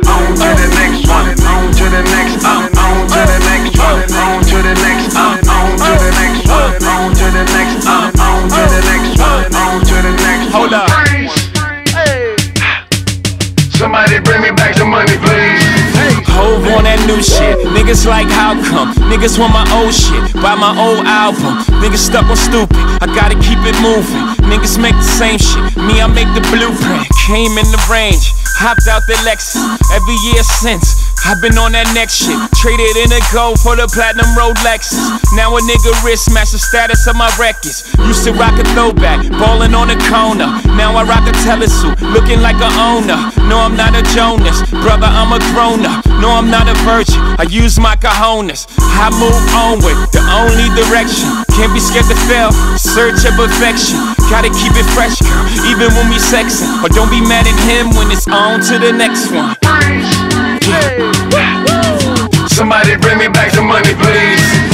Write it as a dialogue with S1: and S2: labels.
S1: On to the next one, on to the next, on to the next one, on to the next, on to the next one, on to the next, on to the next one, on to the next.
S2: Hold up.
S1: Somebody bring me back the money, please.
S2: Hove on that new shit. Niggas like how come? Niggas want my old shit. Buy my old album. Niggas stuck on stupid. I gotta keep it moving. Niggas make the same shit. Me, I make the blueprint. Came in the range. Hopped out the Lexus. Every year since, I've been on that next shit. Traded in a gold for the platinum road Lexus. Now a nigga wrist match the status of my records. Used to rock a throwback, ballin' on a corner. Now I rock a telesuit, looking like a owner. No, I'm not a Jonas, brother, I'm a grown-up. No, I'm not a virgin, I use my cojones. I move onward, the only direction. Can't be scared to fail, search of perfection. Gotta keep it fresh, girl, even when we sexin'. Or don't be mad at him when it's on to the next one.
S1: Somebody bring me back the money, please.